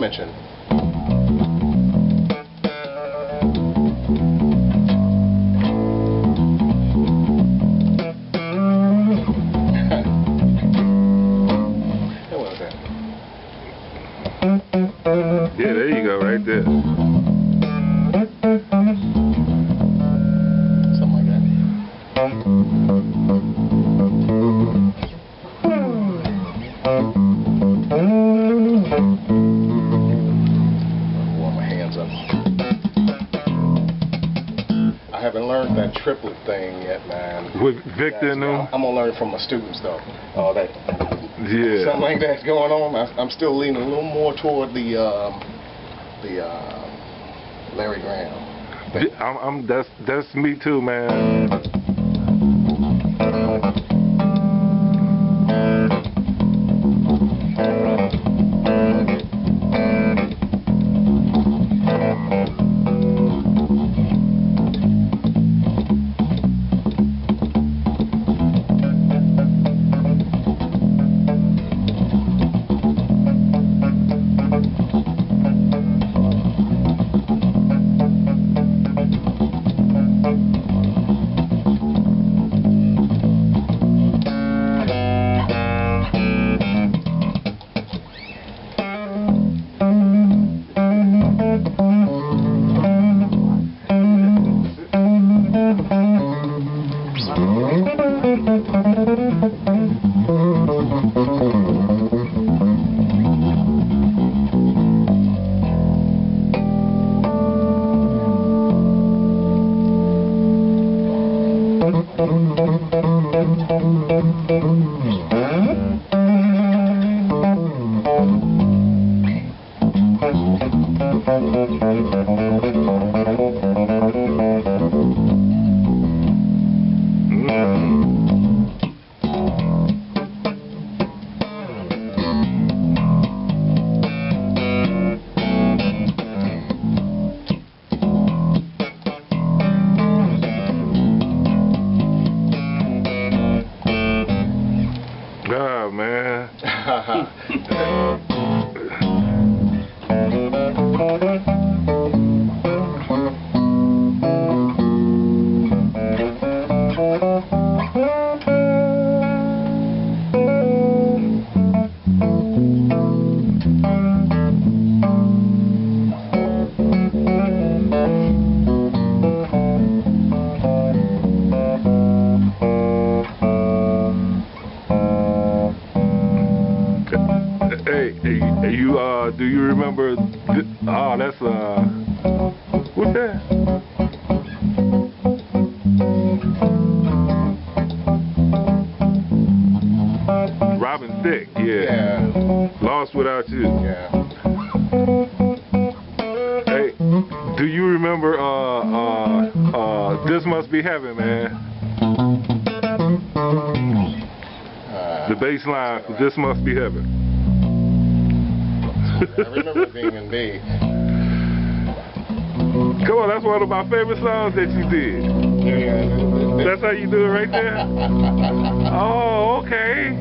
mention. What was that? Yeah, there you go, right there. Something like that. Warm my hands up. I haven't learned that triplet thing yet, man. With Victor and them? I'm gonna learn from my students though. That something like that's going on. I'm still leaning a little more toward the Larry Graham. That's me too, man. God, man. Hey, you do you remember? Oh, that's what's that? Robin Thicke, yeah. Lost Without You. Yeah. Hey, do you remember This Must Be Heaven, man? The bass line for This Must Be Heaven. I remember being in B. Come on, that's one of my favorite songs that you did. Yeah. That's how you do it right there? Oh, okay.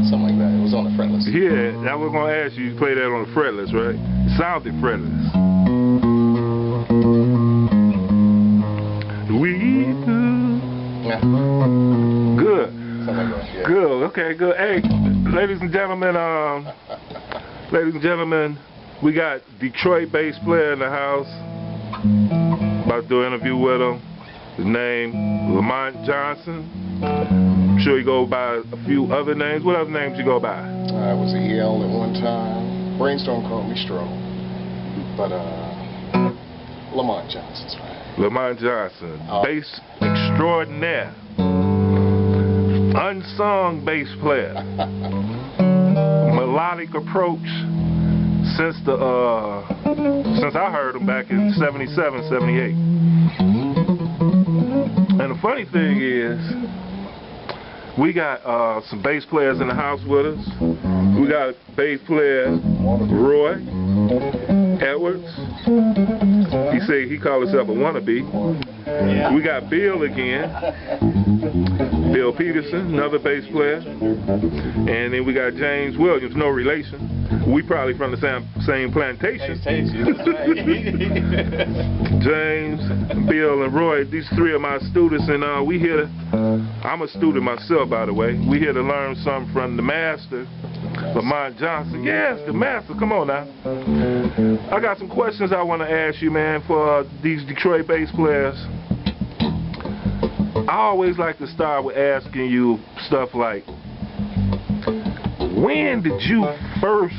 Something like that. It was on the fretless. Yeah, I was going to ask you, you play that on the fretless, right? It sounded fretless. We do. Yeah. Good. Something like that, yeah. Good. Okay, good. Hey, ladies and gentlemen, we got Detroit bass player in the house. About to do an interview with him. His name, Lamont Johnson. I'm sure he goes by a few other names. What other names you go by? I was an EL at one time. Brainstorm called me Strong. But Lamont Johnson's right. Lamont Johnson, bass extraordinaire, unsung bass player, melodic approach since I heard him back in '77, '78. And the funny thing is, we got some bass players in the house with us. We got bass player Roy Edwards. He say he called himself a wannabe. We got Bill again. Bill Peterson, another bass player. And then we got James Williams, no relation. We probably from the same plantation. James, Bill, and Roy, these three are my students, and we here to, I'm a student myself, by the way. We here to learn something from the master, Lamont Johnson. Yes, the master, come on now. I got some questions I want to ask you, man, for these Detroit bass players. I always like to start with asking you stuff like, when did you first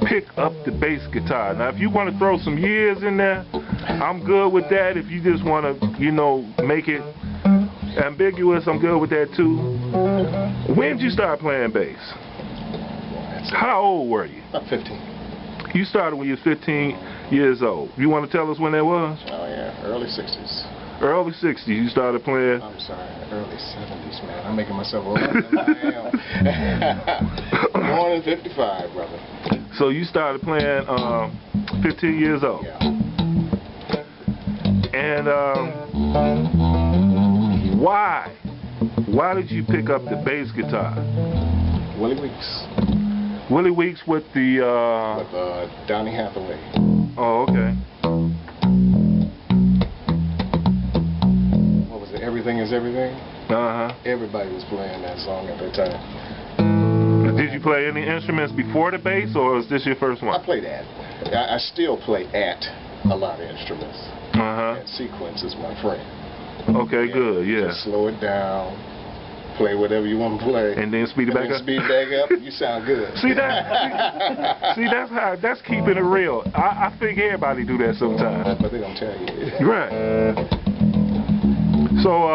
pick up the bass guitar? Now, if you want to throw some years in there, I'm good with that. If you just want to, you know, make it ambiguous, I'm good with that too. When did you start playing bass? How old were you? About 15. You started when you was 15 years old. You want to tell us when that was? Oh yeah, early 60s. Early 60s you started playing? I'm sorry, early 70s, man. I'm making myself older than I am. Born in 55, brother. So you started playing 15 years old? Yeah. And why? Why did you pick up the bass guitar? Willie Weeks. Willie Weeks with the... With Donny Hathaway. Oh, okay. What was it? Everything is Everything? Uh-huh. Everybody was playing that song at that time. Did you play any instruments before the bass, or was this your first one? I played at. I still play at a lot of instruments. Uh-huh. And Sequence is my friend. Okay, good, yeah. Just slow it down, play whatever you want to play. And then speed it back up? Speed back up, you sound good. See that's keeping it real. I think everybody do that sometimes. But they don't tell you. Right. So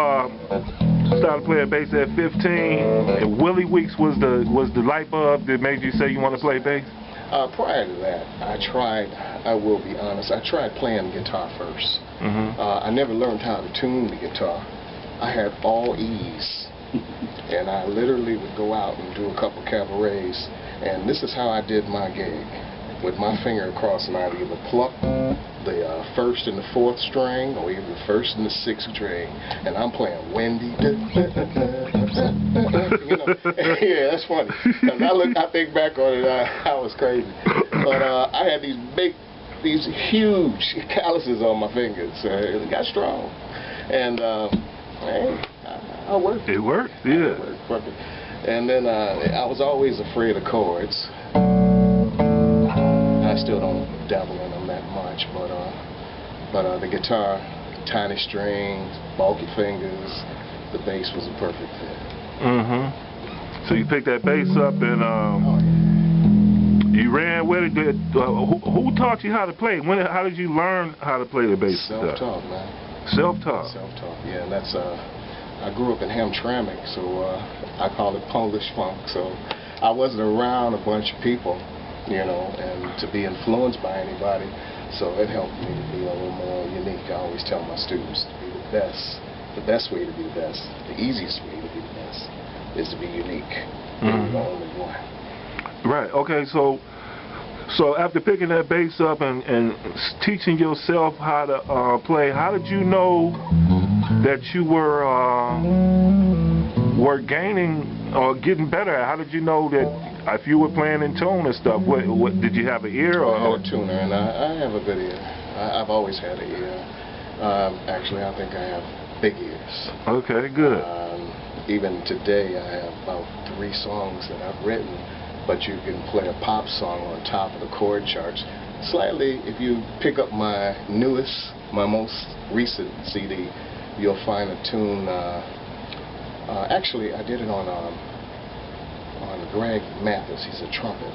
started playing bass at 15, and Willie Weeks was the light bulb that made you say you want to play bass? Prior to that, I will be honest, I tried playing guitar first. Mm-hmm. I never learned how to tune the guitar. I had all E's, and I literally would go out and do a couple cabarets, and this is how I did my gig. With my finger across, and I'd either pluck the first and the fourth string, or either the first and the sixth string, and I'm playing Wendy. You know, yeah, that's funny. Cause I think back on it, I was crazy. But I had these huge calluses on my fingers. It got strong, and hey, I worked. It worked, yeah. It worked. And then I was always afraid of chords. I still don't dabble in them that much, but the guitar, tiny strings, bulky fingers, the bass was a perfect fit. Mm-hmm. So you picked that bass up and you ran with it. Who taught you how to play? How did you learn how to play the bass? Self-taught, man. Self-taught? Self-taught, yeah. And that's, I grew up in Hamtramck, so I call it Polish funk. So I wasn't around a bunch of people, you know, and to be influenced by anybody. So it helped me to be a little more unique. I always tell my students to be the best. The best way to be the best, the easiest way to be the best, is to be unique. Mm-hmm. You're the only one. Right. Okay. So after picking that bass up and teaching yourself how to play, how did you know that you were gaining or getting better? How did you know that if you were playing in tune and stuff? What did you have an ear? Or? I have a tuner, and I have a good ear. I've always had an ear. Actually, I think I have big ears. Okay, good. Even today, I have about 3 songs that I've written, but you can play a pop song on top of the chord charts. Slightly, if you pick up my most recent CD, you'll find a tune. Actually, I did it on Greg Mathis. He's a trumpet,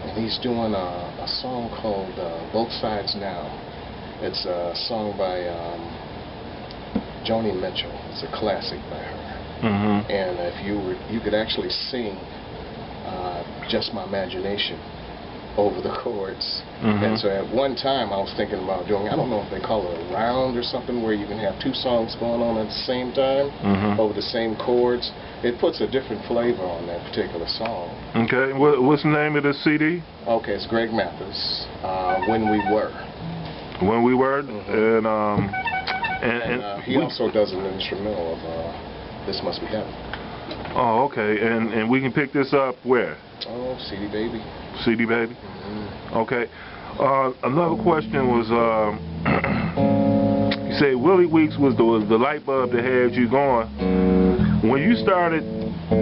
and he's doing a song called Both Sides Now. It's a song by Joni Mitchell. It's a classic by her. Mm-hmm. And if you could actually sing Just My Imagination over the chords. Mm-hmm. And so at one time I was thinking about doing, I don't know if they call it a round or something, where you can have 2 songs going on at the same time, mm-hmm, over the same chords. It puts a different flavor on that particular song. Okay. What's the name of the CD? Okay, it's Greg Mathis, When We Were. When We Were. Mm-hmm. And he also does an instrumental of This Must Be Heaven. Oh, okay. And we can pick this up where? Oh, CD Baby. CD Baby? Mm-hmm. Okay. Another question was, you say Willie Weeks was the light bulb that had you going. When you started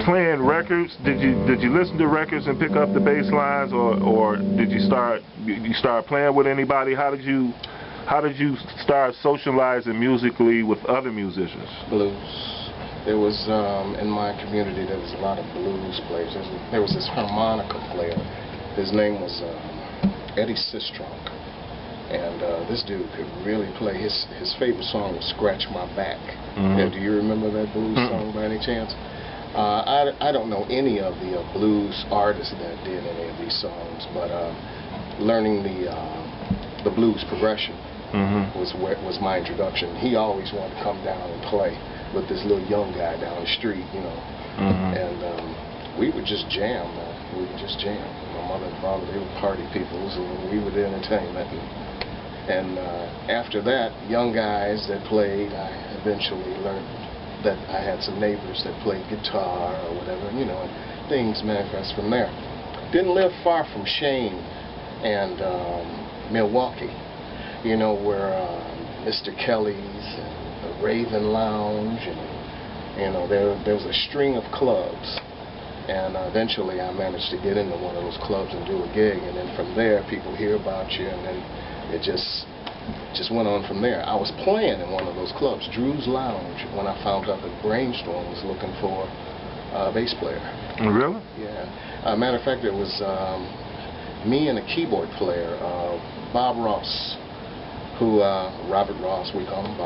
playing records, did you listen to records and pick up the bass lines, or did you start playing with anybody? How did you start socializing musically with other musicians? Blues. There was in my community there was a lot of blues players. There was this harmonica player. His name was Eddie Sistrunk, and this dude could really play. His favorite song was "Scratch My Back." Do you remember that blues song by any chance? I don't know any of the blues artists that did any of these songs, but learning the blues progression was my introduction. He always wanted to come down and play with this little young guy down the street, you know, and we would just jam. We would just jam. My mother and father, they were party people, so we were the entertainment. And after that, young guys that played, I eventually learned that I had some neighbors that played guitar or whatever, you know, and things manifest from there. Didn't live far from Shane and Milwaukee, you know, where Mr. Kelly's and the Raven Lounge, and you know, there was a string of clubs, and eventually I managed to get into one of those clubs and do a gig, and then from there people hear about you, and then it just went on from there. I was playing in one of those clubs, Drew's Lounge, when I found out that Brainstorm was looking for a bass player. Really? Yeah. Matter of fact, it was me and a keyboard player, Bob Ross, who Robert Ross, we call him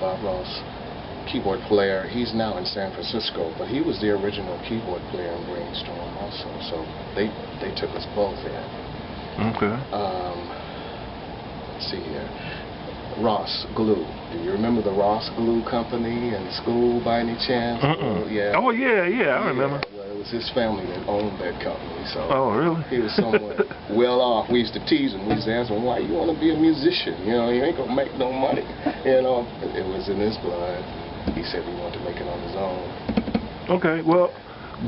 Bob Ross, keyboard player. He's now in San Francisco, but he was the original keyboard player in Brainstorm also. So they took us both in. Okay. Let's see here. Ross Glue. Do you remember the Ross Glue Company in school by any chance? Yeah. Oh yeah, I remember. Well, it was his family that owned that company. So oh really? He was somewhat well off. We used to tease him. We used to ask him, why you want to be a musician? You know, you ain't gonna make no money. You know, it was in his blood. He said he wanted to make it on his own. Okay. Well,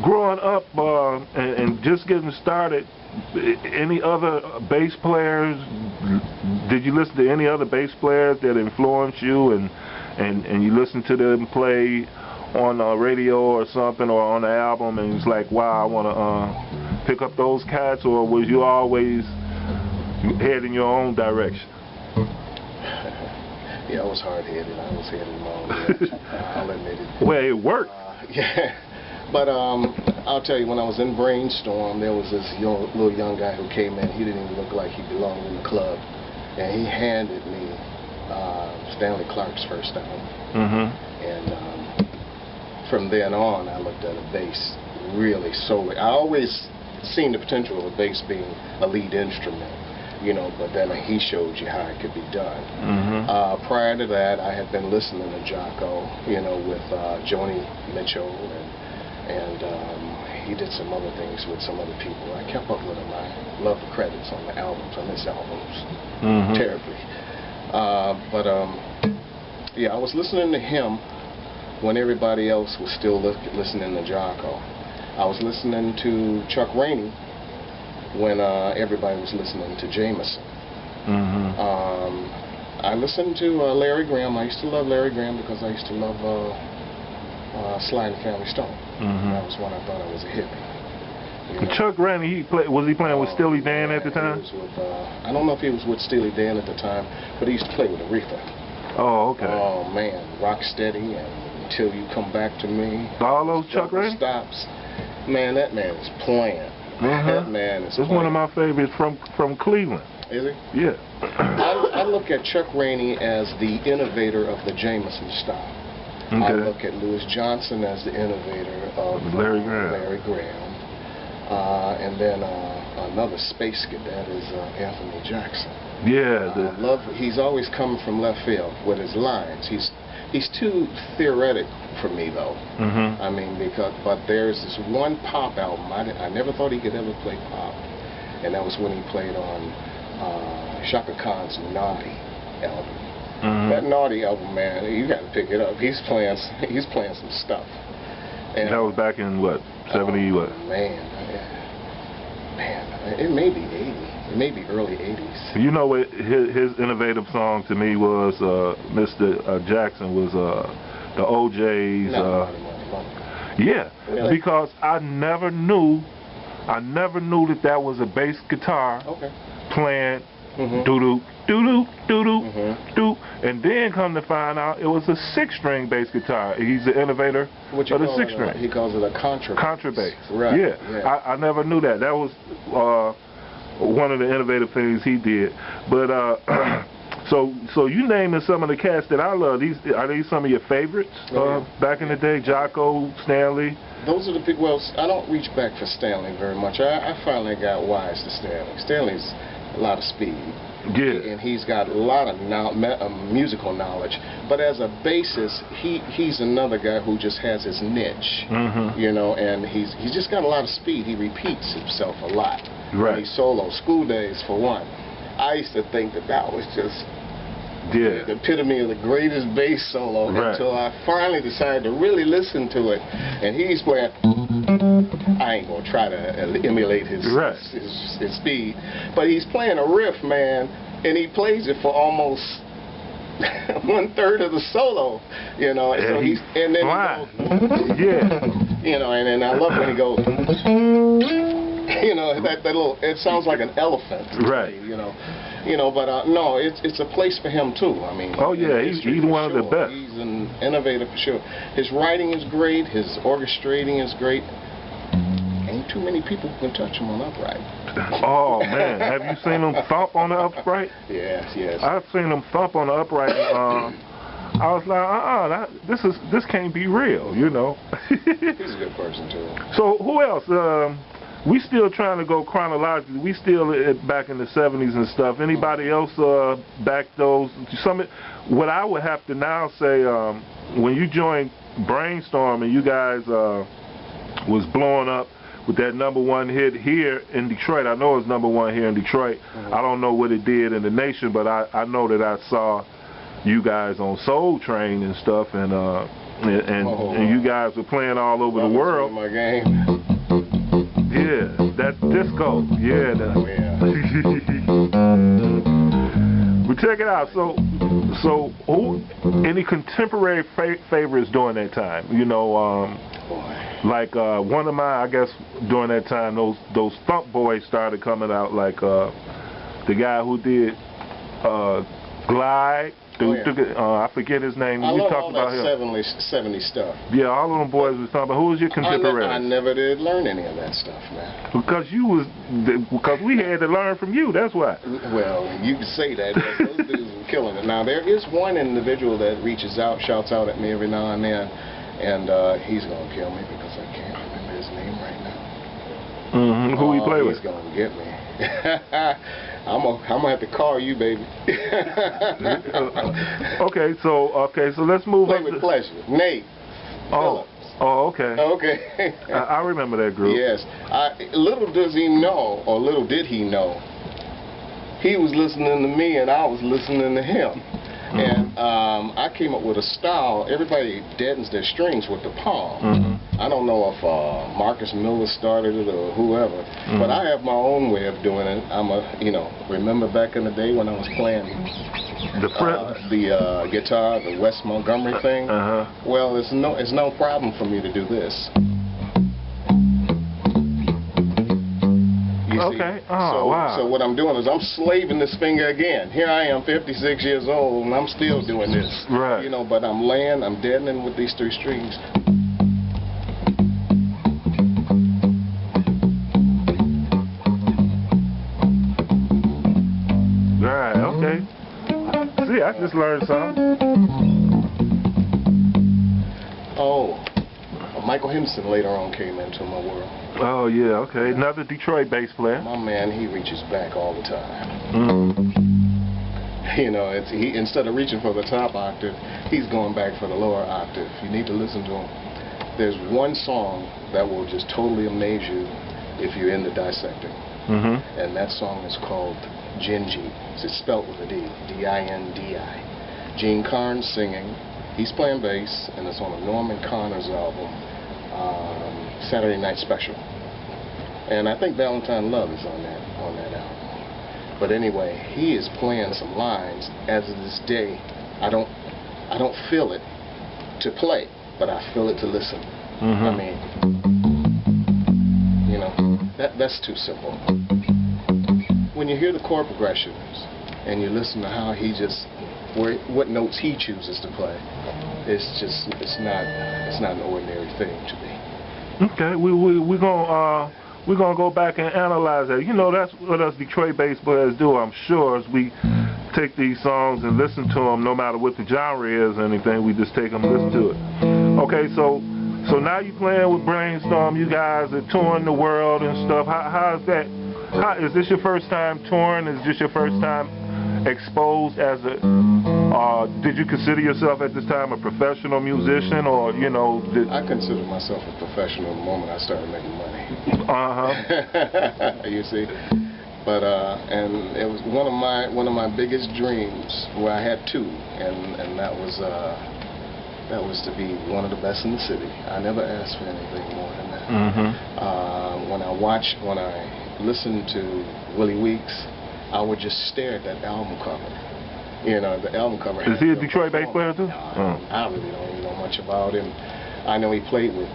growing up and just getting started, any other bass players? Did you listen to any other bass players that influenced you, and you listened to them play on the radio or something, or on the album, and it's like, wow, I want to pick up those cats? Or was you always heading your own direction? Yeah, I was hard-headed. I was headed in my own direction. I'll admit it. Well, it worked. Yeah. But I'll tell you, when I was in Brainstorm, there was this little young guy who came in. He didn't even look like he belonged in the club. And he handed me Stanley Clarke's first album. And from then on, I looked at a bass really solely. I always seen the potential of a bass being a lead instrument, you know, but then he showed you how it could be done. Prior to that, I had been listening to Jocko, you know, with Joni Mitchell, and he did some other things with some other people. I kept up with him. I love the credits on the albums, on his albums, terribly. Yeah, I was listening to him when everybody else was still listening to Jocko. I was listening to Chuck Rainey when everybody was listening to Jameson. I listened to Larry Graham. I used to love Larry Graham because I used to love Sly and the Family Stone. That was when I thought I was a hippie. You know? Chuck Rainey, was he playing with Steely Dan at the time? He was with, I don't know if he was with Steely Dan at the time, but he used to play with Aretha. Oh, okay. Oh man, Rocksteady and Until You Come Back to Me. All those Chuck Rainey? Stops. Man, that man is playing. That man is playing. One of my favorites from Cleveland. Is he? Yeah. I look at Chuck Rainey as the innovator of the Jameson style. I look at Louis Johnson as the innovator of Larry Graham. And then another space cadet is Anthony Jackson. Yeah. He's always coming from left field with his lines. He's too theoretic for me though. I mean, but there's this one pop album. I never thought he could ever play pop, and that was when he played on Shaka Khan's Naughty album. That Naughty album, man, you got to pick it up. He's playing some stuff. And that was back in what, 70 what? Man, it may be 80. It may be early 80s. You know what his innovative song to me was, Mr. Jackson was the OJ's. Yeah, really? Because I never knew that was a bass guitar playing doo-doo, doo-doo, doo-doo, doo, and then come to find out it was a 6-string bass guitar. He's the innovator of the 6-string. He calls it a contrabass. Contrabass. Right. Yeah. I never knew that. That was one of the innovative things he did. But so you naming some of the cats that I love. Are these some of your favorites back in the day? Jocko, Stanley. Those are the people. Well, I don't reach back for Stanley very much. I finally got wise to Stanley. Stanley's a lot of speed. Yeah. And he's got a lot of musical knowledge. But as a bassist, he's another guy who just has his niche. You know, and he's just got a lot of speed. He repeats himself a lot. Right. When he solo. School Days, for one. I used to think that was just the epitome of the greatest bass solo until I finally decided to really listen to it. And he's playing. I ain't gonna try to emulate his speed, but he's playing a riff, man, and he plays it for almost 1/3 of the solo, you know. And so and then he goes, you know, and then I love when he goes, you know, that little. It sounds like an elephant, right? You know, but no, it's a place for him too. I mean, oh yeah, he's one of the best. He's an innovator for sure. His writing is great. His orchestrating is great. Ain't too many people who can touch him on upright. Oh man, have you seen him thump on the upright? Yes. I've seen him thump on the upright. I was like, this can't be real, you know. He's a good person too. So who else? We still trying to go chronologically. We still back in the 70s and stuff. Anybody else back those? What I would have to now say, when you joined Brainstorm and you guys was blowing up with that #1 hit here in Detroit. I know it was #1 here in Detroit. I don't know what it did in the nation, but I know that I saw you guys on Soul Train and stuff, and you guys were playing all over the world. My game. Yeah, that disco. Yeah. But check it out. So who? Any contemporary favorites during that time? You know, like one of my, I guess, during that time, those Thump Boys started coming out. Like the guy who did Glide. I forget his name. I love talked all about that him. 70s stuff. Yeah, all of them boys was talking about. Who was your contemporary? I never did learn any of that stuff, man. Because we had to learn from you. That's why. Well, you can say that. Those dudes were killing it. Now there is one individual that reaches out, shouts out at me every now and then, and he's gonna kill me because I can't remember his name right now. Who he play with? He's gonna get me. I'm gonna have to call you, baby. Okay, so let's move Play up. with pleasure. Nate. Oh, okay. Okay. I remember that group. Yes. Little does he know, or little did he know, he was listening to me and I was listening to him. And I came up with a style. Everybody deadens their strings with the palm. I don't know if Marcus Miller started it or whoever, but I have my own way of doing it. Remember back in the day when I was playing the guitar, the Wes Montgomery thing? Well, it's no problem for me to do this. Okay. Oh, wow. So what I'm doing is I'm slaving this finger again. Here I am, 56 years old, and I'm still doing this. Right. You know, but I'm deadening with these 3 strings. Right. Okay. See, I just learned something. Oh. Michael Henderson later on came into my world. Oh yeah, okay. Another Detroit bass player. My man, he reaches back all the time. You know, instead of reaching for the top octave, he's going back for the lower octave. You need to listen to him. There's one song that will just totally amaze you if you're into dissecting. And that song is called Gingy. It's spelled with a D. D-I-N-D-I. Gene Carnes singing. He's playing bass, and it's on a Norman Connor's album, Saturday Night Special. And I think Valentine Love is on that album. But anyway, he is playing some lines as of this day. I don't feel it to play, but I feel it to listen. I mean, you know, that's too simple. When you hear the chord progressions and you listen to how he just, what notes he chooses to play, it's not an ordinary thing to me. Okay, we're gonna go back and analyze that. You know, that's what us Detroit bass players do, I'm sure, is we take these songs and listen to them, no matter what the genre is or anything. We just take them and listen to it. Okay, so now you playing with Brainstorm. You guys are touring the world and stuff. How is that? Is this your first time touring? Is this your first time exposed as a? Did you consider yourself at this time a professional musician, or you know? I consider myself a professional the moment I started making money. You see, but and it was one of my biggest dreams. Well, I had two, and that was to be one of the best in the city. I never asked for anything more than that. When I listened to Willie Weeks, I would just stare at that album cover. You know, the album cover. Is he a Detroit bass player too? I really don't even know much about him. I know he played with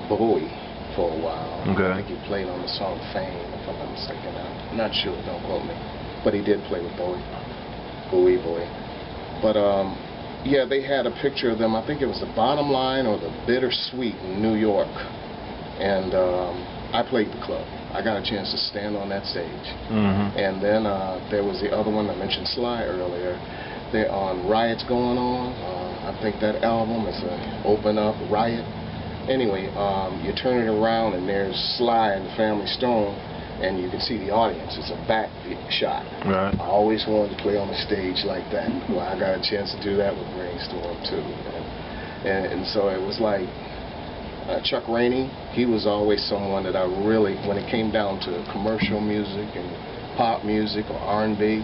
Bowie for a while. Okay. I think he played on the song Fame, if I'm not mistaken. I'm not sure, don't quote me. But he did play with Bowie. But yeah, they had a picture of them. I think it was the Bottom Line or the Bittersweet in New York. And I played the club. I got a chance to stand on that stage. And then there was the other one I mentioned, Sly, earlier. They're on Riot's Going On. I think that album is Open Up, Riot. Anyway, you turn it around and there's Sly and the Family Stone, and you can see the audience. It's a back shot. Right. I always wanted to play on a stage like that. Well, I got a chance to do that with Brainstorm too. And so it was like, Chuck Rainey, he was always someone that I really, when it came down to commercial music and pop music or R&B,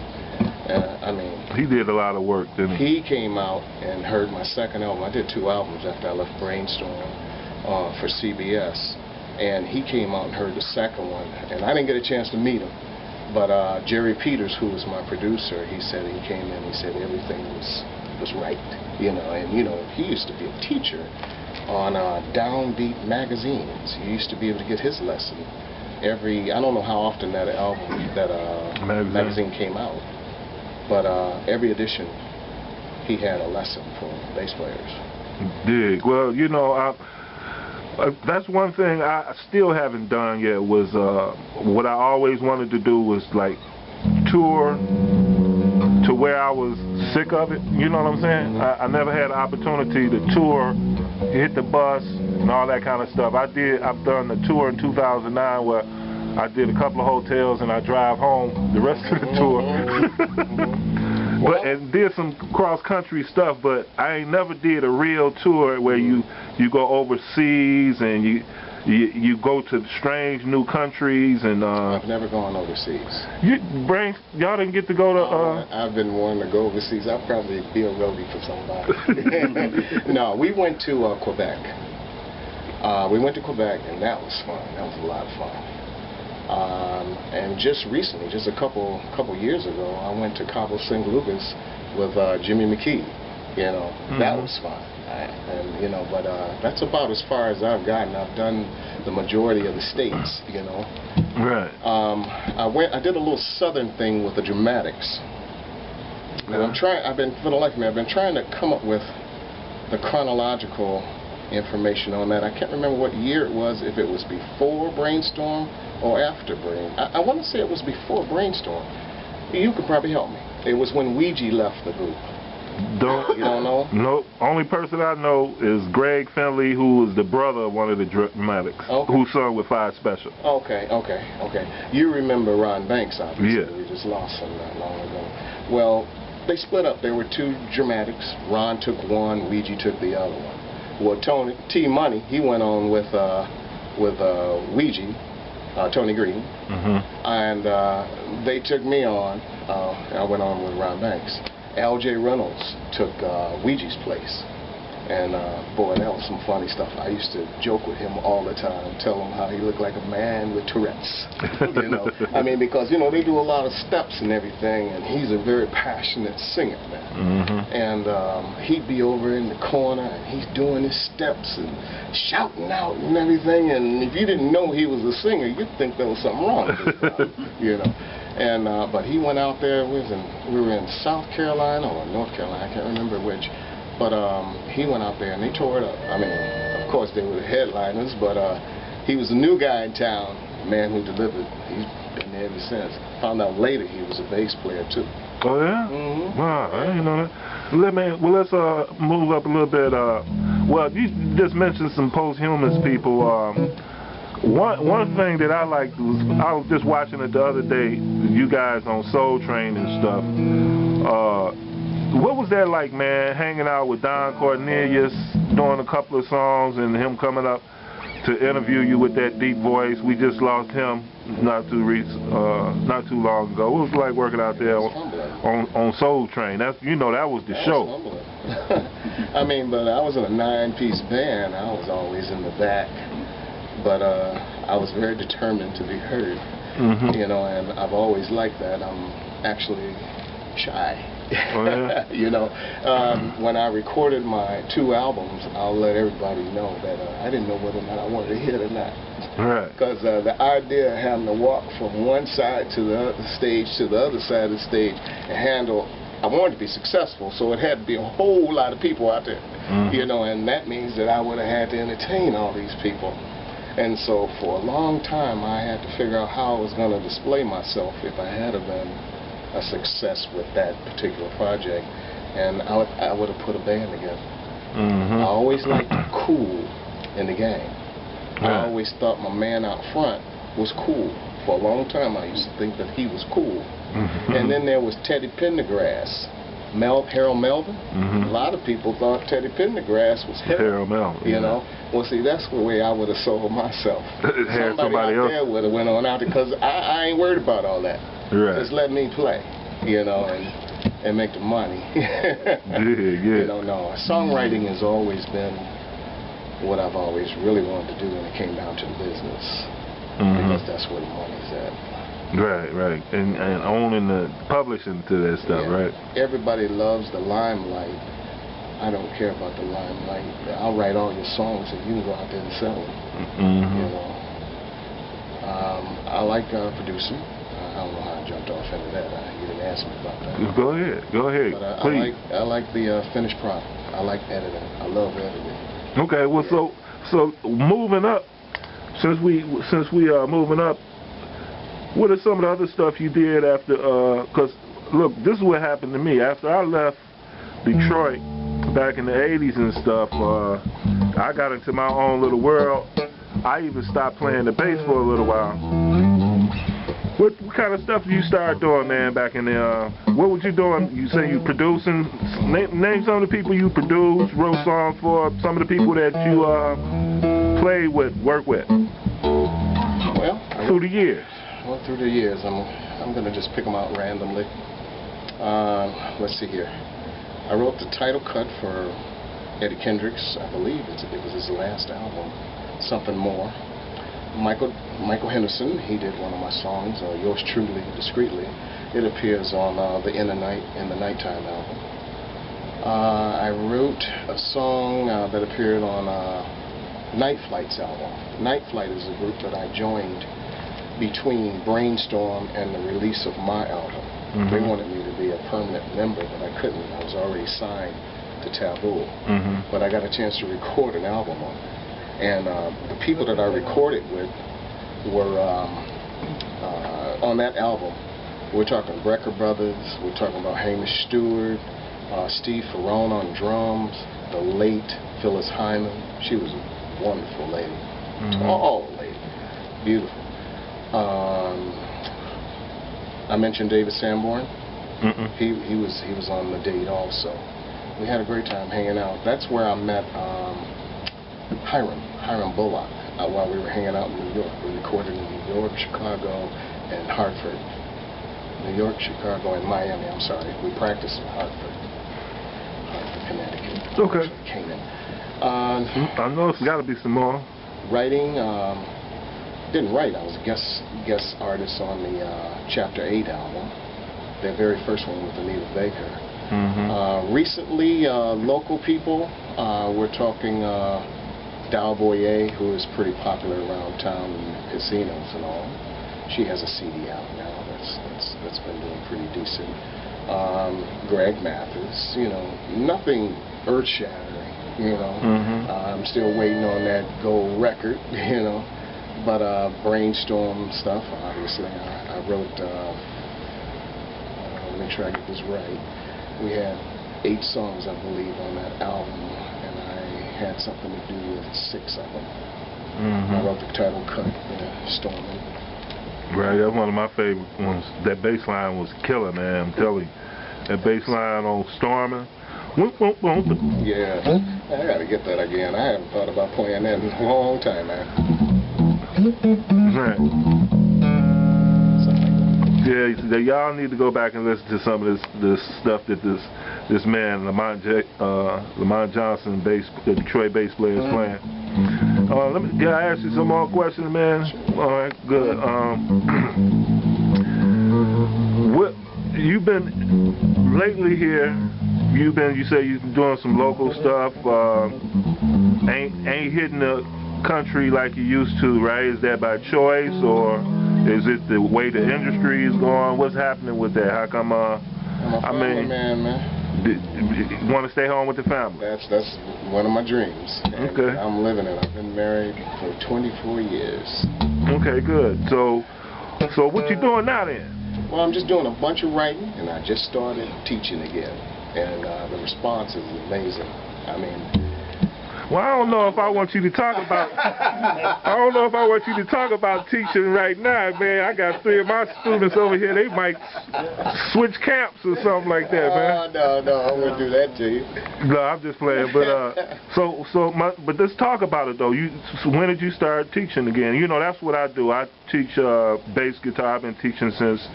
I mean... He did a lot of work, didn't he? He came out and heard my second album. I did 2 albums after I left Brainstorm for CBS. And he came out and heard the second one. And I didn't get a chance to meet him. But Jerry Peters, who was my producer, he said, he came in, he said everything was right. You know, and you know, he used to be a teacher on Downbeat magazines. You used to be able to get his lesson every, I don't know how often that magazine came out, but every edition he had a lesson for bass players. Dig. Well, you know, that's one thing I still haven't done yet was what I always wanted to do was like tour to where I was sick of it. You know what I'm saying? I never had an opportunity to tour, hit the bus, and all that kind of stuff. I've done the tour in 2009 where I did a couple of hotels and I drive home the rest of the tour. And did some cross-country stuff, but I ain't never did a real tour where you go overseas and you go to strange new countries and I've never gone overseas. Y'all didn't get to go to I've been wanting to go overseas. I'll probably be a roadie for somebody. No, we went to Quebec. We went to Quebec, and that was fun. That was a lot of fun. And just recently, just a couple years ago, I went to Cabo San Lucas with Jimmy McKee. You know, that was fun. And you know, but that's about as far as I've gotten. I've done the majority of the states. You know. Right. I did a little southern thing with the Dramatics. And for the life of me, I've been trying to come up with the chronological information on that. I can't remember what year it was, if it was before Brainstorm or after I want to say it was before Brainstorm. You could probably help me. It was when Ouija left the group. You don't know? No. Only person I know is Greg Finley, who was the brother of one of the Dramatics, who sung with Five Special. Okay. You remember Ron Banks, obviously. Yeah. We just lost him not long ago. Well, they split up. There were 2 Dramatics. Ron took one, Ouija took the other one. Well, T Money, he went on with Ouija, Tony Green, and they took me on. I went on with Ron Banks. L.J. Reynolds took Ouija's place. And boy, that was some funny stuff. I used to joke with him all the time, tell him how he looked like a man with Tourette's. You know, I mean, because you know they do a lot of steps and everything, and he's a very passionate singer, man. And he'd be over in the corner, and he's doing his steps and shouting out and everything. And if you didn't know he was a singer, you'd think there was something wrong with this guy, you know. And but he went out there. We were in South Carolina or North Carolina, I can't remember which. But he went out there and they tore it up. I mean, of course they were the headliners, but he was a new guy in town, a man who delivered. He's been there ever since. Found out later he was a bass player too. Oh yeah? Wow, I didn't know that. Let's move up a little bit. Well, you just mentioned some posthumous people. One thing that I liked was I was just watching it the other day. You guys on Soul Train and stuff. What was that like, man, hanging out with Don Cornelius, doing a couple of songs, and him coming up to interview you with that deep voice? We just lost him not too long ago. What was it like working out there on Soul Train? That's, you know, that was the show. I mean, but I was in a 9-piece band. I was always in the back, but I was very determined to be heard. You know, and I've always liked that. I'm actually shy. Oh, yeah? You know, when I recorded my 2 albums, I'll let everybody know that I didn't know whether or not I wanted to hit or not. Right. Because the idea of having to walk from one side to the other stage to the other side of the stage and handle, I wanted to be successful, so it had to be a whole lot of people out there. You know, and that means that I would have had to entertain all these people. And so for a long time, I had to figure out how I was going to display myself if I had been a success with that particular project, and I would have put a band together. I always liked cool in the game. I always thought my man out front was cool. For a long time I used to think that he was cool. And then there was Teddy Pendergrass, Harold Melvin. A lot of people thought Teddy Pendergrass was Harold Melvin. You know, well, see, that's the way I would have sold myself. Somebody out there would have went on out there, because I ain't worried about all that. Right. Just let me play, you know, and make the money. You know, no, songwriting has always been what I've always really wanted to do when it came down to the business, because that's where the money's at. Right, and owning the publishing to that stuff, right? Everybody loves the limelight. I don't care about the limelight. I'll write all your songs and you can go out there and sell them. You know, I like producing. I don't know how I jumped off into that. You didn't ask me about that. Go ahead. But I like the finished product. I like editing. I love editing. Okay, well, so moving up, since we are moving up, what are some of the other stuff you did after? Because look, this is what happened to me after I left Detroit back in the '80s and stuff. I got into my own little world. I even stopped playing the bass for a little while. What kind of stuff did you start doing, man, back in the, what was you doing? You say you producing, name some of the people you produced, wrote songs for, some of the people that you played with, worked with. Well, through the years. Well, through the years, I'm going to just pick them out randomly. Let's see here. I wrote the title cut for Eddie Kendricks, I believe it was his last album, Something More. Michael Henderson, he did one of my songs, Yours Truly, Discreetly. It appears on the In the Nighttime album. I wrote a song that appeared on Night Flight's album. Night Flight is a group that I joined between Brainstorm and the release of my album. They wanted me to be a permanent member, but I couldn't. I was already signed to Taboo. But I got a chance to record an album on it. And the people that I recorded with were on that album. We're talking Brecker Brothers, we're talking about Hamish Stewart, Steve Ferrone on drums, the late Phyllis Hyman. She was a wonderful lady, tall lady, beautiful. I mentioned David Sanborn. He was on the date also. We had a great time hanging out. That's where I met Hiram Bullock, while we were hanging out in New York. We recorded in New York, Chicago, and Hartford. New York, Chicago, and Miami. I'm sorry. We practiced in Hartford, Connecticut. Okay. Canaan. I know it's got to be some more. Writing, didn't write. I was a guest artist on the Chapter 8 album, their very first one with Anita Baker. Recently, local people, we're talking Dow Boyer, who is pretty popular around town in casinos and all. She has a CD out now that's been doing pretty decent. Greg Mathis, you know, nothing earth-shattering, you know. I'm still waiting on that gold record, you know. But Brainstorm stuff, obviously. I wrote, let me make sure I get this right. We had 8 songs, I believe, on that album, and I had something to do with 6 of them. I wrote the title cut, Storming. Right, that's one of my favorite ones. That bass line was killer, man, I'm telling you. That bass line on Storming. Yeah, I gotta get that again. I haven't thought about playing that in a long time, man. Right. Yeah, y'all need to go back and listen to some of this stuff that this man Lamont Johnson, the Detroit bass player, is playing. Can I ask you some more questions, man? All right, good. What you've been lately here? You say you've been doing some local stuff. Ain't hitting the country like you used to, right? Is that by choice, or is it the way the industry is going? What's happening with that? How come? I'm a family man. You want to stay home with the family? That's one of my dreams. And okay. I'm living it. I've been married for 24 years. Okay, good. So what you doing now then? Well, I'm just doing a bunch of writing, and I just started teaching again, and the response is amazing. I mean. Well, I don't know if I want you to talk about. I don't know if I want you to talk about teaching right now, man. I got 3 of my students over here. They might switch camps or something like that, man. No, I wouldn't do that to you. No, I'm just playing. But but let's talk about it though. When did you start teaching again? You know, that's what I do. I teach bass guitar. I've been teaching since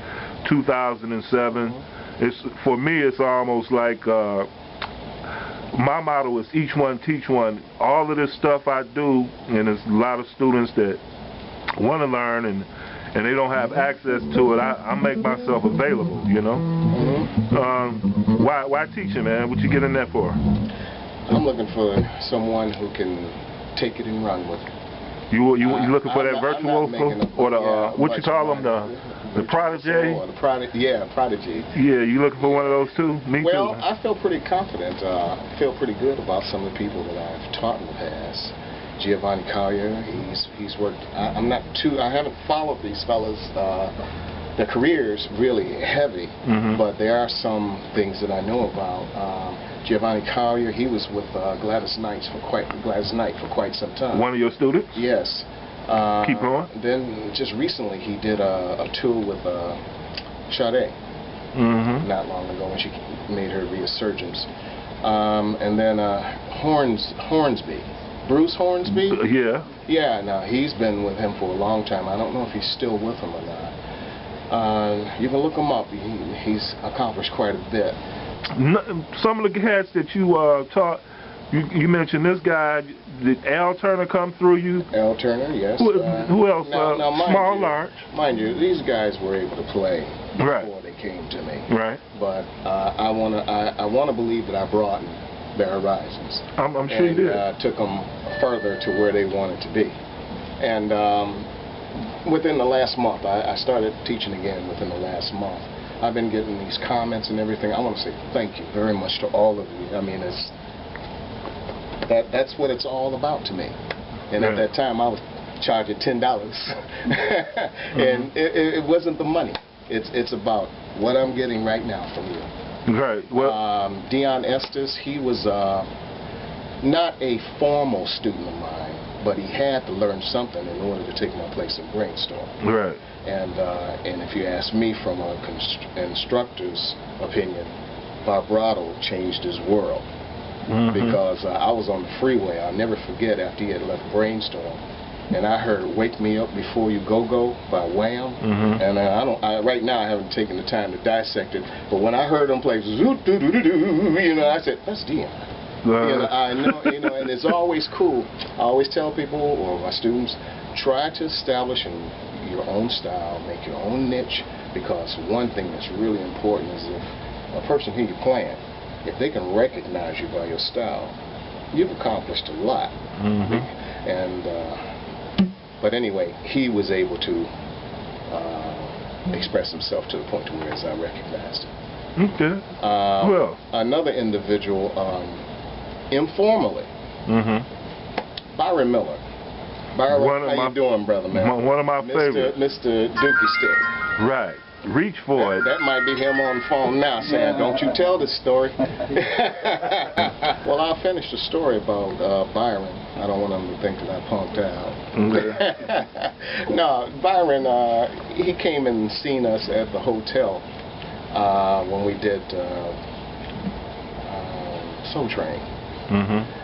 2007. For me, it's almost like. My motto is each one teach one. All of this stuff I do, and there's a lot of students that want to learn and they don't have access to it. I make myself available, you know. Why teaching, man? What you get in there for? I'm looking for someone who can take it and run with it. You looking for that virtual or the what you call them, the prodigy? Prodigy. Yeah, you looking for one of those too? Me too. Well, I feel pretty confident. I feel pretty good about some of the people that I've taught in the past. Giovanni Collier, he's worked. I haven't followed these fellas. Their careers really heavy, but there are some things that I know about. Giovanni Collier, he was with Gladys Knight for quite some time. One of your students? Yes. Keep going. Then just recently he did a tour with Sade. Not long ago when she made her resurgence. And then Hornsby. Bruce Hornsby? Yeah. Yeah, no, he's been with him for a long time. I don't know if he's still with him or not. You can look him up. He's accomplished quite a bit. Some of the cats that you taught, you mentioned this guy. Did Al Turner come through you? Al Turner, yes. Who else? Now, Small, large. Mind you, these guys were able to play before they came to me. Right. But I wanna believe that I broadened their horizons. I'm sure you did. Took them further to where they wanted to be. And within the last month, I started teaching again within the last month. I've been getting these comments and everything. I want to say thank you very much to all of you. I mean, that's what it's all about to me. And at that time, I was charging $10, and it wasn't the money. It's about what I'm getting right now from you. Right. Well, Dion Estes, he was not a formal student of mine, but he had to learn something in order to take my place in Brainstorm. Right. And if you ask me from an instructor's opinion, vibrato changed his world. Because I was on the freeway. I'll never forget after he had left Brainstorm. and I heard "Wake Me Up Before You Go Go" by Wham, and right now I haven't taken the time to dissect it, but when I heard them play "Zoot Doo Doo Doo Doo," you know, I said, "That's Dion." I know, and it's always cool. I always tell people, or my students, try to establish your own style, make your own niche, because one thing that's really important is if a person hear you playing, if they can recognize you by your style, you've accomplished a lot. And but anyway, he was able to express himself to the point to where I recognized him. Okay. Well, another individual, informally, Byron Miller. Byron, how you doing, brother, man? One of my favorites. Mr. Dookie Stick. Right. Reach for it. That might be him on the phone now saying, "Don't you tell this story." Well, I'll finish the story about Byron. I don't want him to think that I punked out. No, Byron, he came and seen us at the hotel when we did Soul Train.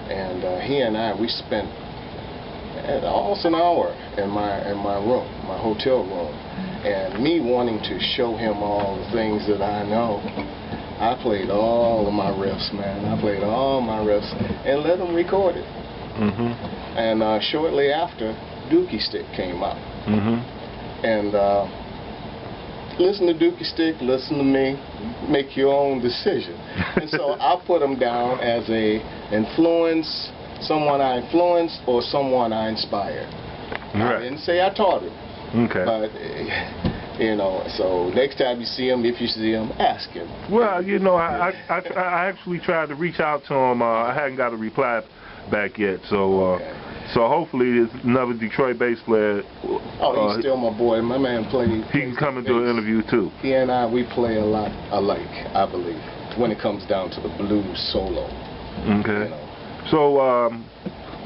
And he and I, we spent almost an hour in my room, my hotel room, and me wanting to show him all the things that I know. I played all of my riffs, man. I played all my riffs and let him record it. And shortly after, Dookie Stick came out. And listen to Dookie Stick, listen to me, make your own decision. And so I put him down as a influence, someone I influenced or someone I inspired. I didn't say I taught him. But, you know, so next time you see him, if you see him, ask him. Well, you know, I actually tried to reach out to him. I hadn't got a reply back yet, so so hopefully there's another Detroit bass player. Oh, he's still my boy. My man plays. He can come and do an interview too. He and I, we play a lot alike, I believe, when it comes down to the blues solo. Okay. You know.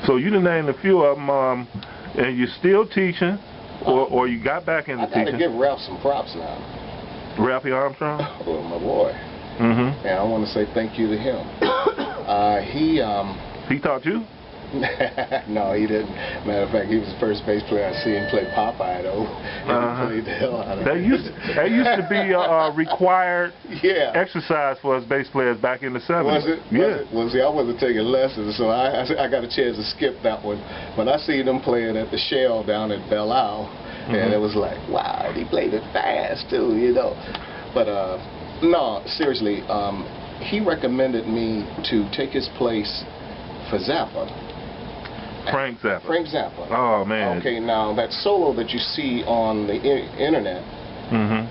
So you done named a few of them, and you're still teaching, or you got back into teaching? I gotta give Ralph some props now. Ralphie Armstrong? Oh, my boy. And I want to say thank you to him. He taught you? No, he didn't. Matter of fact, he was the first bass player I see him play Popeye, though. He played the hell out of it. That used to be a required exercise for us bass players back in the 70s. Was it? Yeah. Well, see, I wasn't taking lessons, so I got a chance to skip that one. But I see them playing at the Shell down at Belle Isle, and it was like, wow, he played it fast, too, you know. But, no, seriously, he recommended me to take his place for Zappa. Frank Zappa. Frank Zappa. Oh, man. Okay, now that solo that you see on the internet,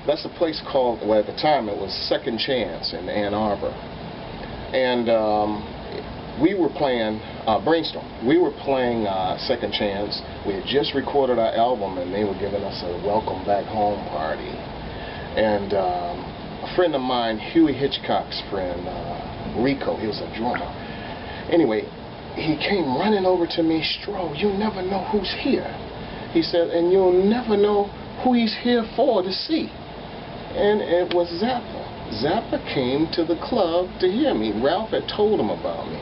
that's a place called, well, at the time it was Second Chance in Ann Arbor. And we were playing Brainstorm. We were playing Second Chance. We had just recorded our album, and they were giving us a welcome back home party. And a friend of mine, Huey Hitchcock's friend, Rico, he was a drummer. Anyway, he came running over to me, "Stro, you never know who's here." He said, "and you'll never know who he's here for to see." And it was Zappa. Zappa came to the club to hear me. Ralph had told him about me.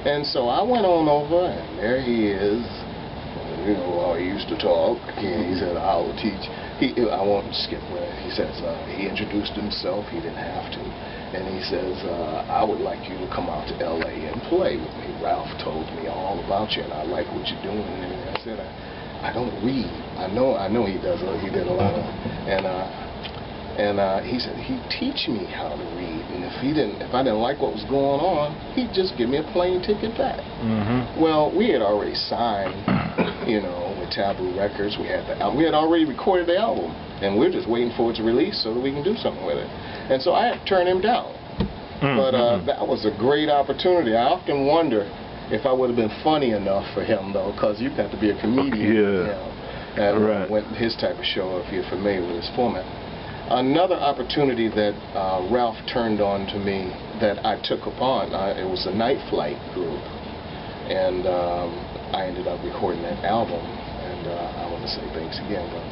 And so I went on over, and there he is. You know, while he used to talk, he said, "I will teach." I won't skip where he says, he introduced himself. He didn't have to. And he says, "I would like you to come out to L.A. and play with me. Ralph told me all about you, and I like what you're doing." And I said, I don't read. I know he does. He did a lot of, and he said he'd teach me how to read. And if I didn't like what was going on, he'd just give me a plane ticket back. Well, we had already signed, you know, with Taboo Records. We had already recorded the album, and we're just waiting for it to release so that we can do something with it. And so I had to turn him down. But that was a great opportunity. I often wonder if I would have been funny enough for him, though, because you've got to be a comedian, you know, with his type of show, if you're familiar with his format. Another opportunity that Ralph turned on to me that I took upon, it was a Night Flight group. And I ended up recording that album. And I want to say thanks again, but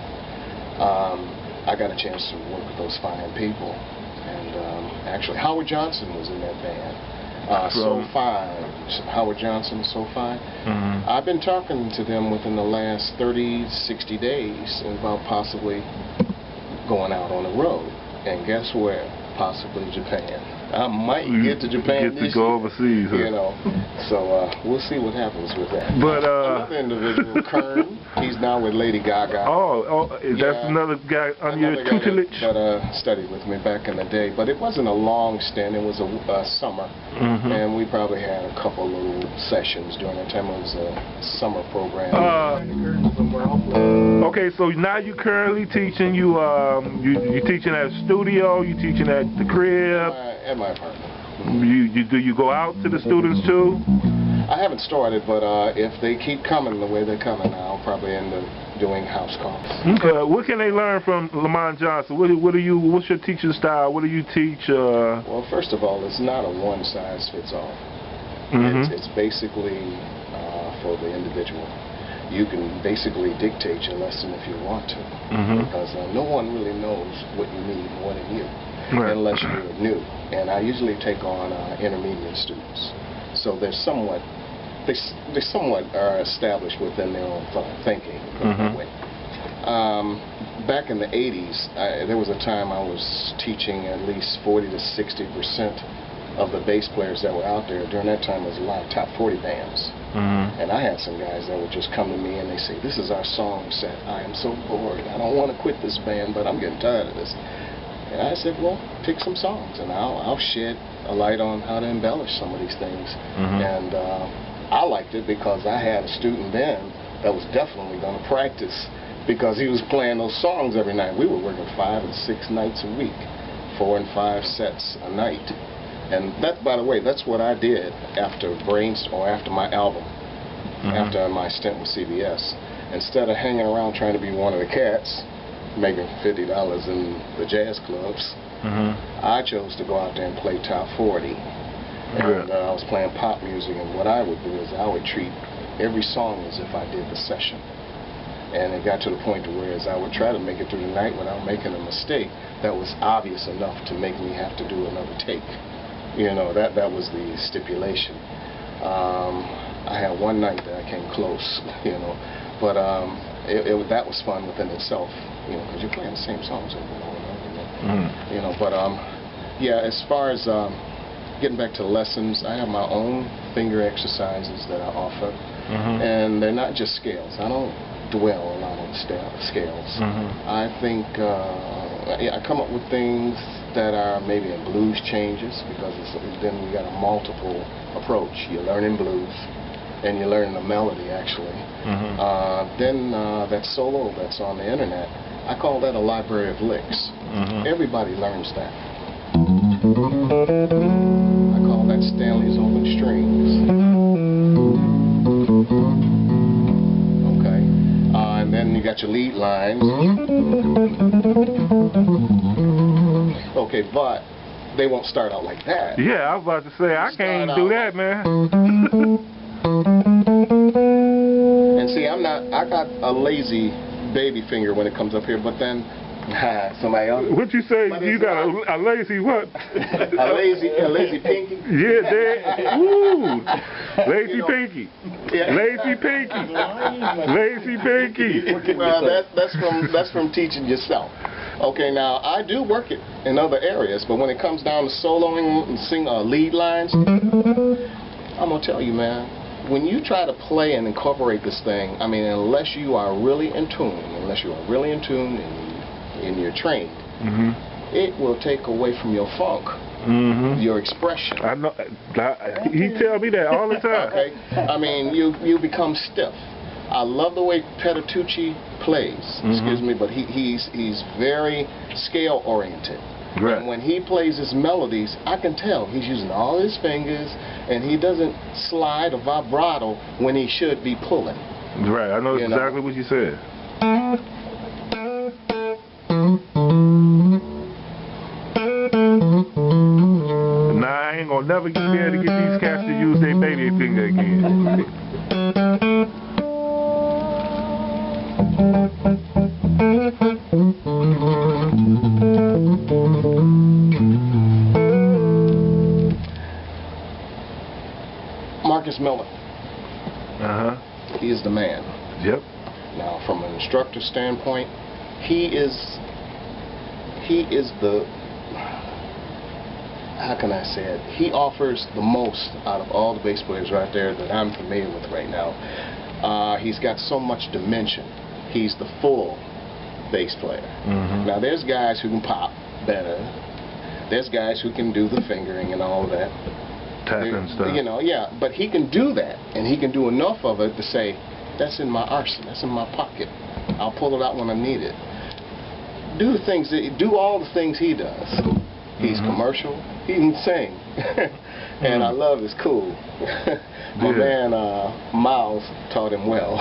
I got a chance to work with those fine people. And actually, Howard Johnson was in that band. So Fine, Howard Johnson, So Fine. I've been talking to them within the last 30, 60 days about possibly going out on the road. And guess where? Possibly Japan. I might get to Japan this year. Overseas, you know. So we'll see what happens with that. But another individual, Kern, he's now with Lady Gaga. That's another guy under your tutelage? That studied with me back in the day, but it wasn't a long stint. It was a summer, and we probably had a couple little sessions during that time. It was a summer program. Okay, so now you currently teaching. You teaching at a studio. You teaching at the crib. At my apartment. Do you go out to the students too? I haven't started, but if they keep coming the way they're coming, I'll probably end up doing house calls. Okay. What can they learn from Lamont Johnson? What's your teaching style? What do you teach? Well, first of all, it's not a one-size-fits-all. It's basically for the individual. You can basically dictate your lesson if you want to, because no one really knows what you need more than you, unless you're new. And I usually take on intermediate students, so they're somewhat are established within their own thinking. Back in the 80s, there was a time I was teaching at least 40 to 60% of the bass players that were out there. During that time, there was a lot of top 40 bands. And I had some guys that would just come to me and they say, "This is our song set. I am so bored. I don't want to quit this band, but I'm getting tired of this." And I said, "Well, pick some songs, and I'll shed a light on how to embellish some of these things." And I liked it because I had a student then that was definitely going to practice, because he was playing those songs every night. We were working 5 and 6 nights a week, 4 and 5 sets a night. And that, by the way, that's what I did after after my album, after my stint with CBS. Instead of hanging around trying to be one of the cats, making $50 in the jazz clubs, I chose to go out there and play top 40. And I was playing pop music, and what I would do is I would treat every song as if I did the session. And it got to the point to where I would try to make it through the night without making a mistake that was obvious enough to make me have to do another take. You know, that was the stipulation. I had one night that I came close, you know, but that was fun within itself, you know, because you're playing the same songs over and over and over, you know. But yeah, as far as getting back to lessons, I have my own finger exercises that I offer, and they're not just scales. I don't dwell a lot on scales. I think I come up with things that are maybe in blues changes, because then we got a multiple approach. You're learning blues, and you're learning the melody actually. Then that solo that's on the internet, I call that a library of licks. Everybody learns that. I call that Stanley's Open Strings. Okay, and then you got your lead lines. Okay, but they won't start out like that. Yeah, I was about to say, I can't do that, man. And see, I got a lazy baby finger when it comes up here, but then somebody else. What you say? You got a lazy what? a lazy pinky? Yeah, woo! Lazy pinky. Yeah. Lazy pinky. Lazy pinky. Well, that's from teaching yourself. Okay, now I do work it in other areas, but when it comes down to soloing and sing lead lines, I'm gonna tell you, man, when you try to play and incorporate this thing, I mean, unless you are really in tune, and you're trained, it will take away from your funk, your expression. I know. He tell me that all the time. Okay, I mean, you become stiff. I love the way Petitucci plays, excuse me, but he's very scale oriented. Right. And when he plays his melodies, I can tell he's using all his fingers, and he doesn't slide or vibrato when he should be pulling. Right, I know exactly what you said. Nah, I ain't gonna never be able to get these cats to use their baby finger again. Miller. He is the man. Yep. Now, from an instructor standpoint, he is the, how can I say it? He offers the most out of all the bass players right there that I'm familiar with right now. He's got so much dimension. He's the full bass player. Now, there's guys who can pop better. There's guys who can do the fingering and all of that. Tapping stuff. You know, yeah, but he can do that, and he can do enough of it to say, that's in my arsenal, that's in my pocket. I'll pull it out when I need it. Do all the things he does. He's commercial. He can sing, and I love his cool. My man Miles taught him well.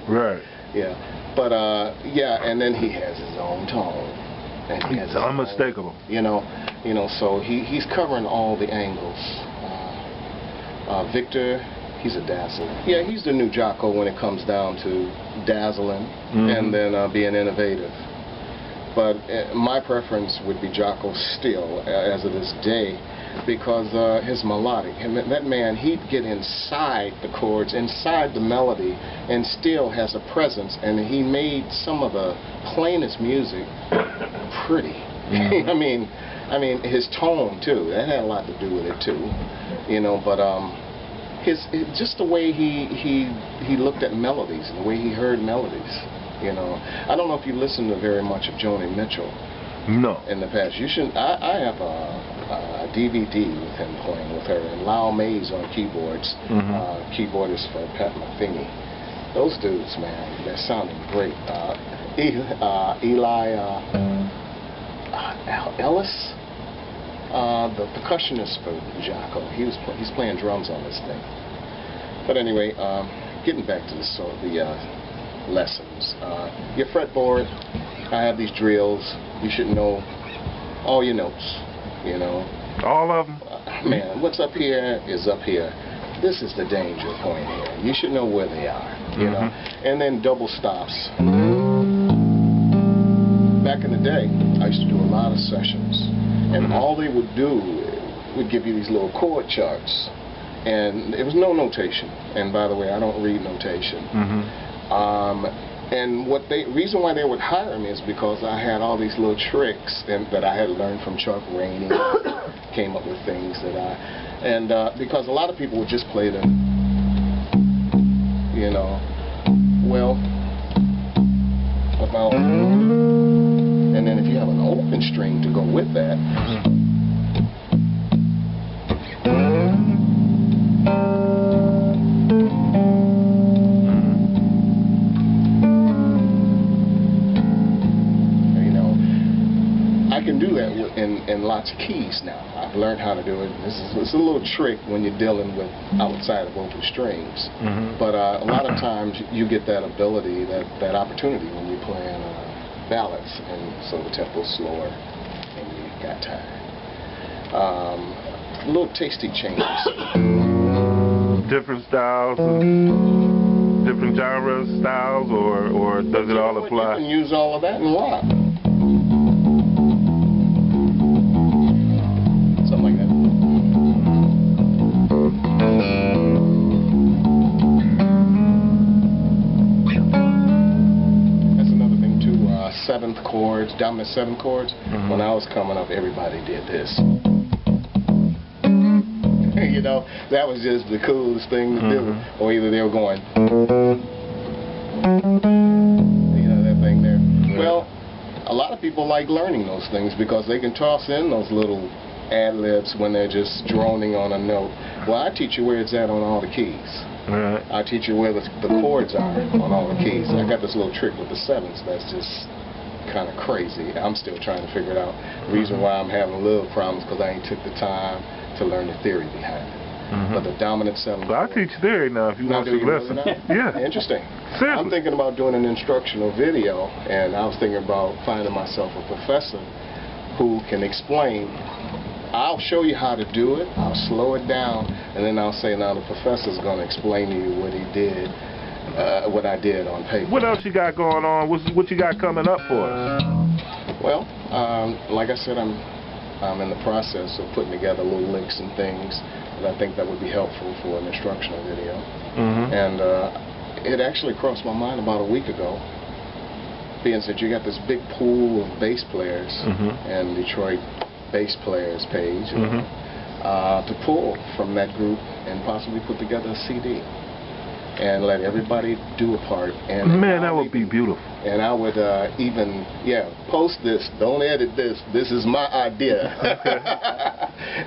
Right. Yeah, but yeah, and then he has his own tone. And it's unmistakable. You know, so he's covering all the angles. Victor, he's a dazzler. Yeah, he's the new Jocko when it comes down to dazzling and then being innovative. But my preference would be Jocko still, as of this day, because his melodic, that man, he'd get inside the chords, inside the melody, and still has a presence, and he made some of the plainest music pretty. I mean, his tone too, that had a lot to do with it too, you know, but just the way he looked at melodies and the way he heard melodies, you know. I don't know if you listen to very much of Joni Mitchell. No. In the past, you should. I have a DVD with him playing with her, and Lyle Mays on keyboards, keyboardist for Pat Metheny. Those dudes, man, they're sounding great. Eli Ellis, the percussionist for Jocko, he's playing drums on this thing. But anyway, getting back to the lessons. Your fretboard, I have these drills. You should know all your notes, you know. All of them? Man, what's up here is up here. This is the danger point here. You should know where they are, you know. And then double stops. Back in the day, I used to do a lot of sessions, and all they would do would give you these little chord charts, and there was no notation. And by the way, I don't read notation. And reason why they would hire me is because I had all these little tricks that I had learned from Chuck Rainey. Came up with things that because a lot of people would just play them, you know, well, about, and then if you have an open string to go with that, I can do that in lots of keys now. I've learned how to do it. It's a little trick when you're dealing with outside of open strings. But a lot of times you get that ability, that opportunity when you're playing ballads, and so the tempo's slower and you got time. Little tasty changes. Different styles, different genres, styles, or does it all apply? You can use all of that in rock. Seventh chords, dominant seventh chords. When I was coming up, everybody did this. You know, that was just the coolest thing to do. Or either they were going, you know, that thing there. Well, a lot of people like learning those things because they can toss in those little ad-libs when they're just droning on a note. Well, I teach you where it's at on all the keys. I teach you where the chords are on all the keys. I got this little trick with the sevens that's just kind of crazy. I'm still trying to figure it out. The reason why I'm having a little problems because I ain't took the time to learn the theory behind it. But the dominant seven. Well, I teach theory now if you want to listen. Yeah. Interesting. Seriously. I'm thinking about doing an instructional video, and I was thinking about finding myself a professor who can explain. I'll show you how to do it, I'll slow it down, and then I'll say, now the professor's going to explain to you what he did, what I did on paper. What else you got going on? What you got coming up for us? Well, like I said, I'm in the process of putting together little links and things that I think that would be helpful for an instructional video. Mm-hmm. And it actually crossed my mind about a week ago, being that you got this big pool of bass players and Detroit bass players page, to pull from that group and possibly put together a CD and let everybody do a part. And man, that would be beautiful. And I would even, post this. Don't edit this. This is my idea.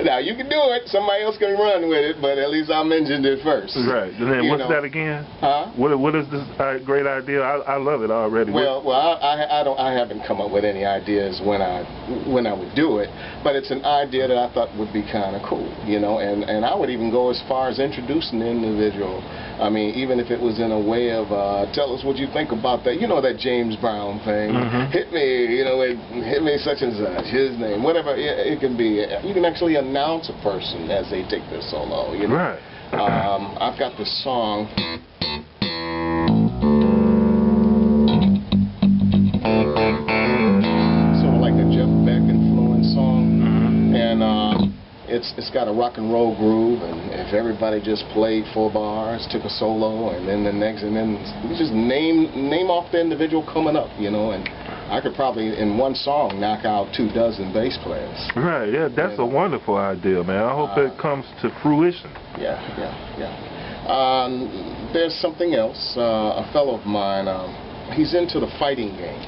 Now, you can do it. Somebody else can run with it, but at least I mentioned it first. Right. And then what's that again? Huh? What is this great idea? I love it already. Well, I haven't come up with any ideas when I would do it, but it's an idea that I thought would be kind of cool, and I would even go as far as introducing the individual. I mean, even if it was in a way of, tell us what you think about that, that James Brown thing, hit me, hit me such and such, his name, whatever it can be. You can actually announce a person as they take their solo, Right. I've got this song. Sort of like a Jeff Beck influence song, and it's got a rock and roll groove, and if everybody just played 4 bars, took a solo, and then the next, and then you just name off the individual coming up, and I could probably in one song knock out 24 bass players. Right, yeah, that's a wonderful idea, man. I hope it comes to fruition. Yeah. There's something else. A fellow of mine, he's into the fighting game.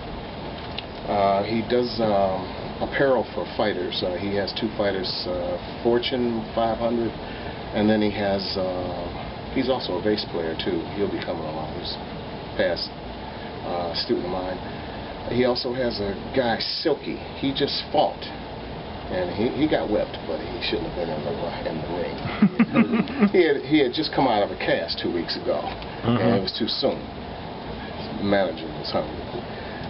He does apparel for fighters. He has 2 fighters, Fortune 500, and then he's also a bass player too. He'll be coming along. He's past student of mine. He also has a guy, Silky. He just fought, and he got whipped, but he shouldn't have been in the ring. he had just come out of a cast 2 weeks ago, and it was too soon. His manager was hungry.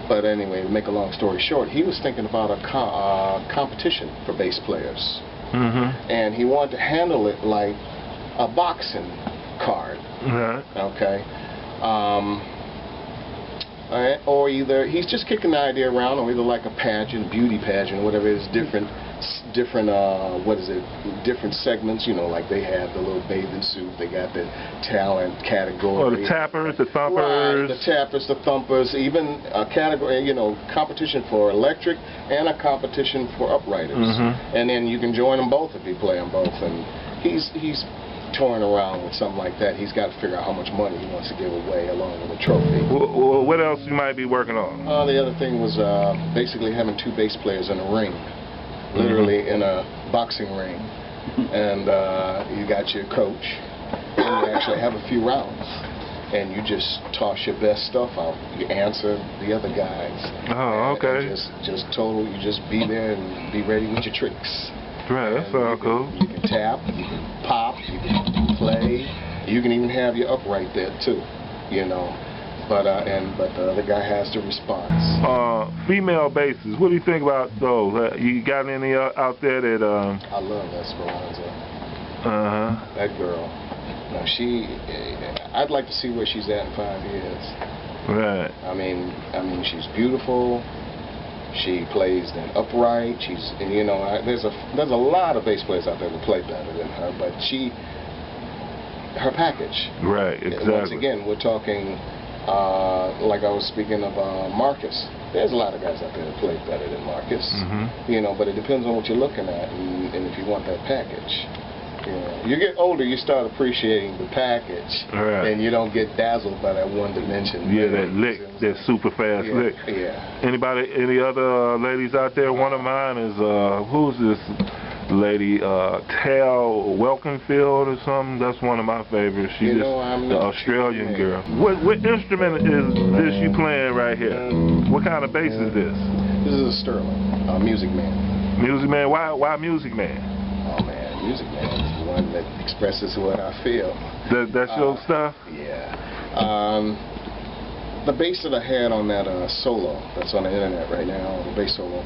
But anyway, to make a long story short, he was thinking about a competition for bass players, and he wanted to handle it like a boxing card. Okay. Or either he's just kicking the idea around, or either like a pageant, beauty pageant, or whatever it is, different different segments, like they have the little bathing suit, they got the talent category. Oh, the tappers, the thumpers. Right, the tappers, the thumpers, even a category, competition for electric and a competition for upwriters. And then you can join them both if you play them both. And he's touring around with something like that. He's got to figure out how much money he wants to give away along with a trophy. Well, what else you might be working on? The other thing was basically having 2 bass players in a ring, literally in a boxing ring, and you got your coach, and you actually have a few rounds, and you just toss your best stuff out. You answer the other guys. Oh, okay. And you just be there and be ready with your tricks. Right, that sounds cool. You can tap, you can pop, you can play, you can even have your upright there too, But the other guy has the response. Female basses, what do you think about those? You got any out there that? I love Esperanza. That girl. Now I'd like to see where she's at in 5 years. Right. I mean, she's beautiful. She plays then upright. There's a lot of bass players out there that play better than her, but her package. Right, exactly. Once again, we're talking, like I was speaking of Marcus. There's a lot of guys out there that play better than Marcus. But it depends on what you're looking at, and if you want that package. You get older, you start appreciating the package, and you don't get dazzled by that one dimension. Yeah, that lick, that super fast lick. Yeah. Any other ladies out there? One of mine is who's this lady? Tal Welkenfield or something. That's one of my favorites. She's the Australian girl. What instrument is this you playing right here? What kind of bass is this? This is a Sterling, Music Man. Music Man. Why Music Man? Oh man, Music Man is the one that expresses what I feel. That's your stuff? Yeah. The bass that I had on that solo that's on the internet right now, the bass solo,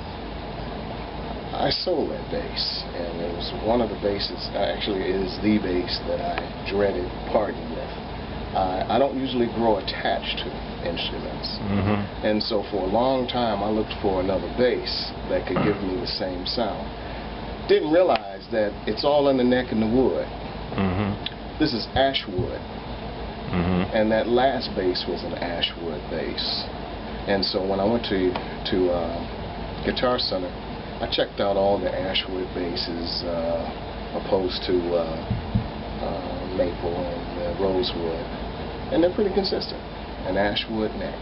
I sold that bass, and it was one of the basses, actually it is the bass that I dreaded parting with. I don't usually grow attached to instruments, and so for a long time I looked for another bass that could give me the same sound. Didn't realize is that it's all in the neck and the wood. This is ash wood. And that last bass was an ash wood bass. And so when I went to Guitar Center, I checked out all the ash wood basses opposed to maple and rosewood, and they're pretty consistent. An ash wood neck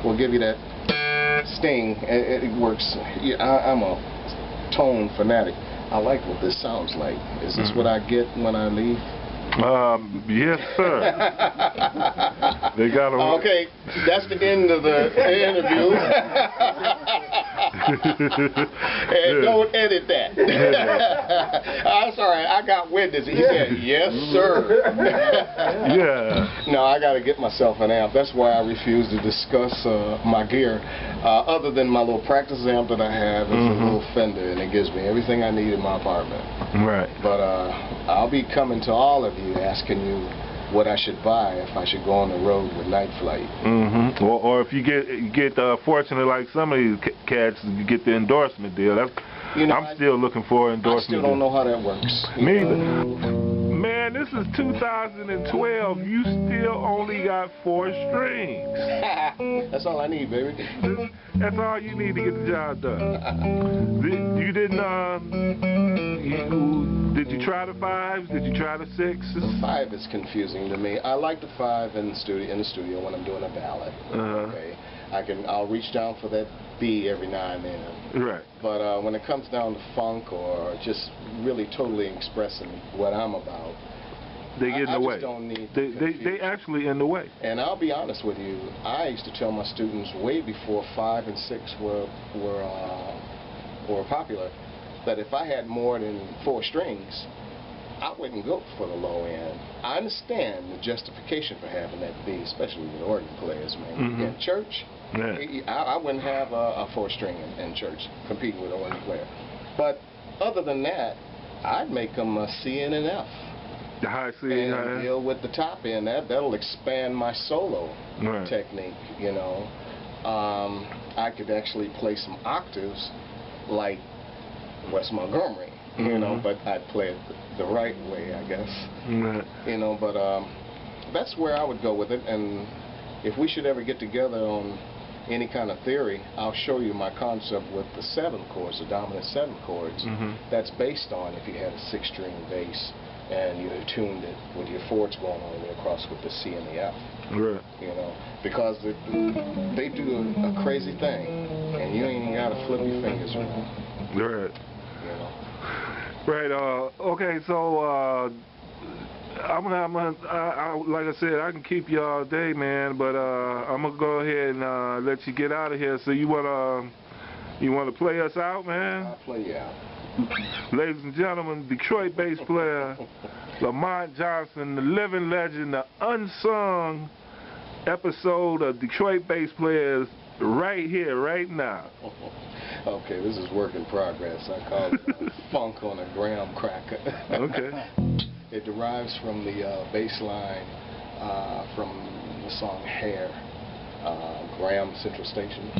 will give you that sting. It works. Yeah, I'm a tone fanatic. I like what this sounds like. Is this what I get when I leave? Yes, sir. They got a... Okay, that's the end of the interview. And don't edit that. I'm sorry, I got witness. He said, yes, sir. Yeah. No, I got to get myself an amp. That's why I refuse to discuss my gear. Other than my little practice amp that I have, it's a little Fender, and it gives me everything I need in my apartment. Right. But I'll be coming to all of you, asking you what I should buy if I should go on the road with Night Flight. Or if you get fortunate like some of these cats, you get the endorsement deal. That's, you know, I'm still looking for endorsement. I still don't know how that works. Me either. Man, this is 2012. You still only got 4 strings. That's all I need, baby. That's all you need to get the job done. You didn't. Did you try the 5s? Did you try the 6s? The 5 is confusing to me. I like the 5 in the studio when I'm doing a ballad. Okay, I'll reach down for that B every now and then. Right. But when it comes down to funk or just really totally expressing what I'm about, they get in the way. Just don't need they actually in the way. And I'll be honest with you, I used to tell my students way before 5 and 6 were popular, that if I had more than 4 strings, I wouldn't go for the low end. I understand the justification for having that B, especially with organ players, man. In church, I wouldn't have a 4-string in church competing with an organ player. But other than that, I'd make them a C and an F. The high C and deal with the top end. That'll expand my solo technique, you know. I could actually play some octaves like Wes Montgomery, you know, but I'd play it the right way, I guess. You know, but that's where I would go with it. And if we should ever get together on any kind of theory, I'll show you my concept with the 7 chords, the dominant 7 chords. That's based on if you had a 6-string bass and you tuned it with your 4s going all the way across with the C and the F. Right. You know, because they do a crazy thing, and you ain't even got to flip your fingers around. Right. You know. Right. Okay. So like I said, I can keep you all day, man. But I'm gonna go ahead and let you get out of here. So you wanna play us out, man? I'll play you out. Ladies and gentlemen, Detroit bass player Lamont Johnson, the living legend, the unsung episode of Detroit Bass Players, right here, right now. Okay, this is work in progress. I call it funk on a graham cracker. Okay. It derives from the bass line from the song Hair, Graham Central Station.